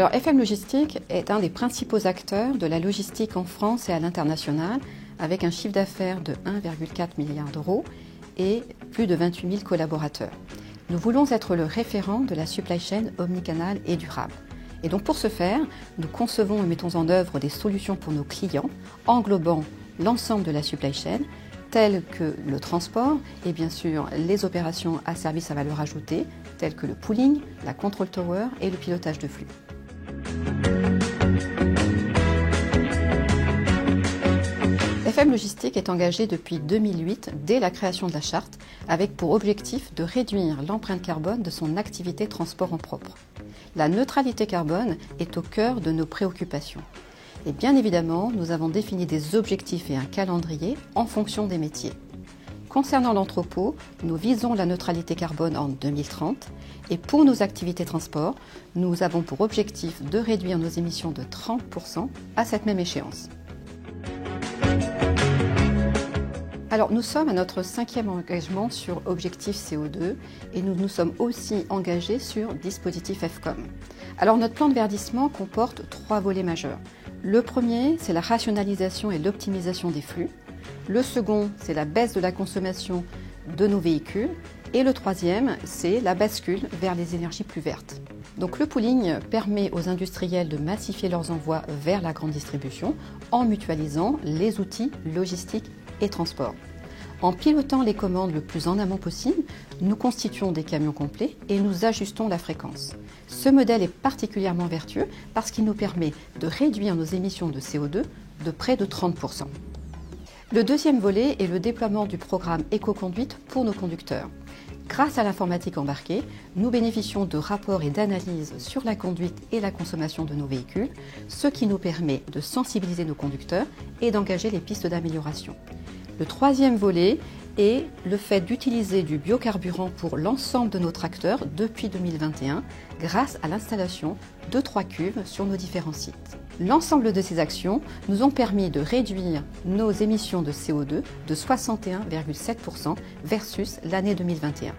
Alors FM Logistique est un des principaux acteurs de la logistique en France et à l'international, avec un chiffre d'affaires de 1,4 milliard d'euros et plus de 28 000 collaborateurs. Nous voulons être le référent de la supply chain omnicanal et durable. Et donc pour ce faire, nous concevons et mettons en œuvre des solutions pour nos clients, englobant l'ensemble de la supply chain, telles que le transport et bien sûr les opérations à service à valeur ajoutée, telles que le pooling, la control tower et le pilotage de flux. FM Logistique est engagé depuis 2008, dès la création de la charte, avec pour objectif de réduire l'empreinte carbone de son activité transport en propre. La neutralité carbone est au cœur de nos préoccupations. Et bien évidemment, nous avons défini des objectifs et un calendrier en fonction des métiers. Concernant l'entrepôt, nous visons la neutralité carbone en 2030 et pour nos activités transport, nous avons pour objectif de réduire nos émissions de 30% à cette même échéance. Alors nous sommes à notre 5e engagement sur Objectif CO2 et nous nous sommes aussi engagés sur Dispositif FCOM. Alors notre plan de verdissement comporte 3 volets majeurs. Le premier, c'est la rationalisation et l'optimisation des flux. Le second, c'est la baisse de la consommation de nos véhicules. Et le troisième, c'est la bascule vers les énergies plus vertes. Donc le pooling permet aux industriels de massifier leurs envois vers la grande distribution en mutualisant les outils logistiques et transport. En pilotant les commandes le plus en amont possible, nous constituons des camions complets et nous ajustons la fréquence. Ce modèle est particulièrement vertueux parce qu'il nous permet de réduire nos émissions de CO2 de près de 30%. Le deuxième volet est le déploiement du programme éco-conduite pour nos conducteurs. Grâce à l'informatique embarquée, nous bénéficions de rapports et d'analyses sur la conduite et la consommation de nos véhicules, ce qui nous permet de sensibiliser nos conducteurs et d'engager les pistes d'amélioration. Le troisième volet est le fait d'utiliser du biocarburant pour l'ensemble de nos tracteurs depuis 2021 grâce à l'installation de 3 cuves sur nos différents sites. L'ensemble de ces actions nous ont permis de réduire nos émissions de CO2 de 61,7% versus l'année 2021.